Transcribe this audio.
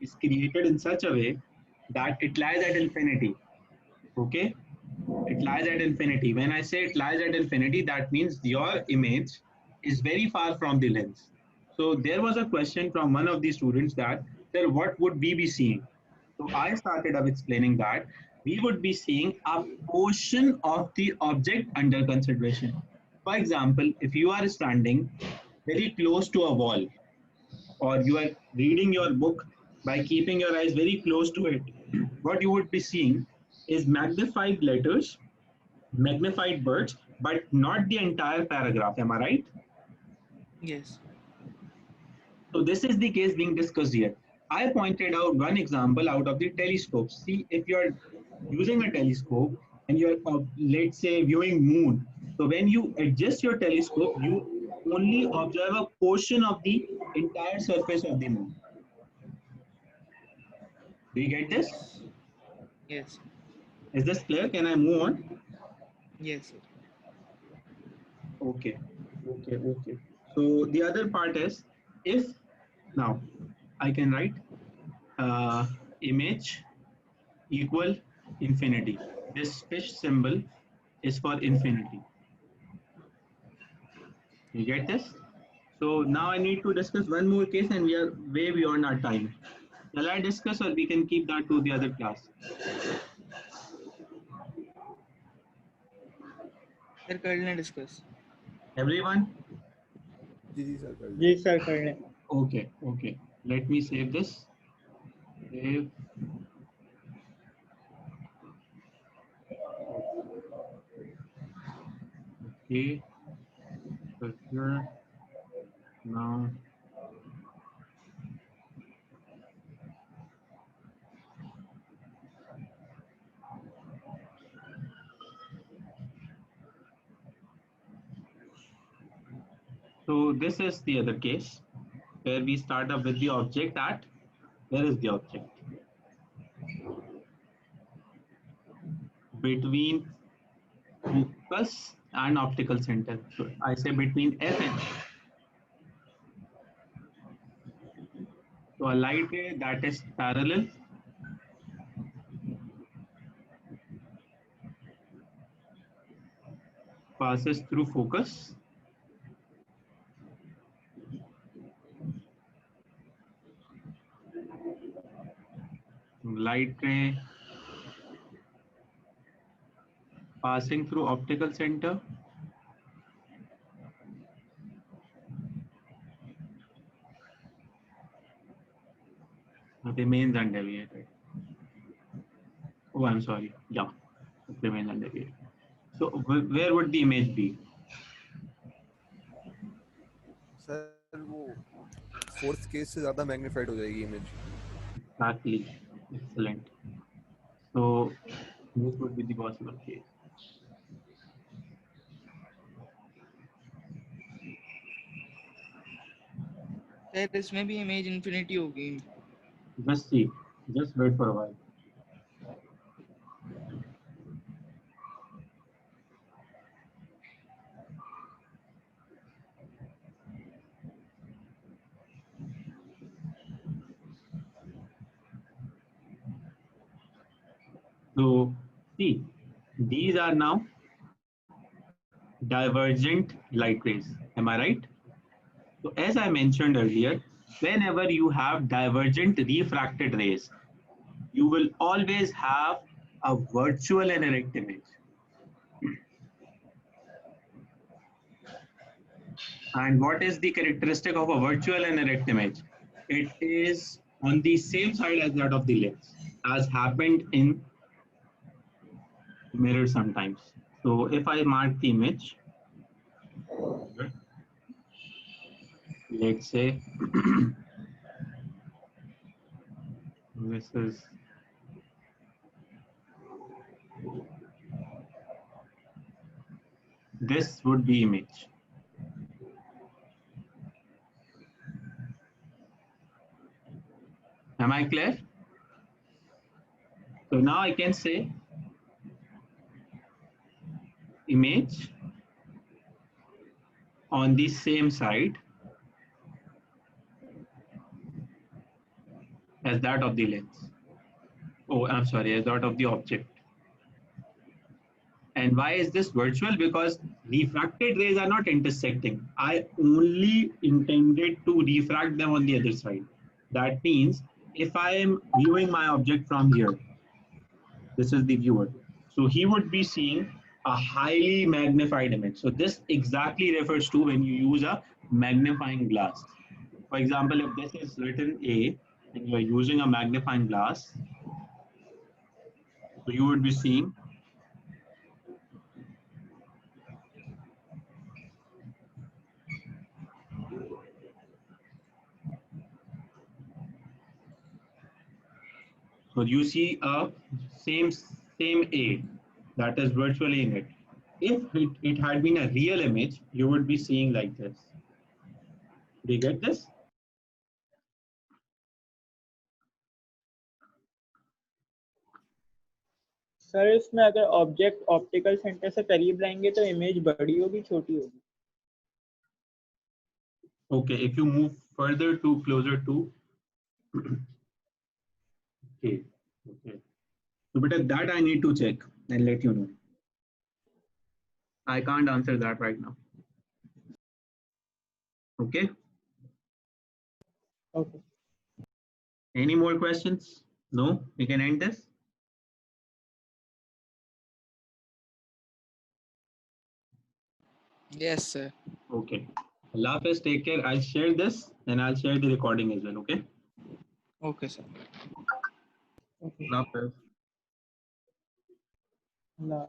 is created in such a way that it lies at infinity. Okay, it lies at infinity. When I say it lies at infinity, that means your image is very far from the lens. So there was a question from one of the students that, sir, what would we be seeing? So I started up explaining that we would be seeing a portion of the object under consideration. For example, if you are standing very close to a wall, or you are reading your book by keeping your eyes very close to it, what you would be seeing is magnified letters, magnified words, but not the entire paragraph. Am I right? Yes. So this is the case being discussed here. I pointed out one example out of the telescope. See, if you're using a telescope and you're, let's say, viewing moon. So when you adjust your telescope, you only observe a portion of the entire surface of the moon. Do you get this? Yes. Yes. Is this clear? Can I move on? Yes, sir. Okay. Okay. Okay. So the other part is, if now I can write uh, image equal infinity. This fish symbol is for infinity. You get this? So now I need to discuss one more case and we are way beyond our time. Shall I discuss or we can keep that to the other class? Sir कर लें discuss. Everyone? जी जी sir कर जी लें. Sir कर लें. Okay, okay. Let me save this. Save. Okay. So here now. So this is the other case where we start up with the object at, where is the object? Between focus and optical center. So I say between F and. So a light ray that is parallel passes through focus. Light ray passing through optical center. Remains undeviated. Oh, I'm sorry. Yeah, it remains undeviated. So where would the image be? Sir वो fourth case से ज़्यादा magnified हो जाएगी image. Exactly. Excellent. So this would be the possible case. Sir इसमें भी image infinity होगी. Just see. Just wait for a while. So see, these are now divergent light rays. Am I right? So as I mentioned earlier, whenever you have divergent refracted rays, you will always have a virtual and erect image. And what is the characteristic of a virtual and erect image? It is on the same side as that of the lens, as happened in mirror sometimes. So if I mark the image, let's say this is this would be image. Am I clear? So now I can say image on the same side as that of the lens. Oh, I'm sorry, as that of the object. And why is this virtual? Because refracted rays are not intersecting. I only intended to refract them on the other side. That means if I am viewing my object from here, this is the viewer. So he would be seeing a highly magnified image. So this exactly refers to when you use a magnifying glass. For example, if this is written A and you are using a magnifying glass, so you would be seeing so you see a same A that is virtually in it. If it had been a real image, you would be seeing like this. Do you get this? Sir इसमें अगर object optical centre से करीब लाएंगे तो image बड़ी होगी छोटी होगी? Okay, if you move further to closer to okay, okay. So but that I need to check and let you know. I can't answer that right now. Okay. Okay. Any more questions? No, we can end this. Yes, sir. Okay. Allah Hafiz, take care. I'll share this and I'll share the recording as well. Okay. Okay, sir. Okay. Allah Hafiz. Allah.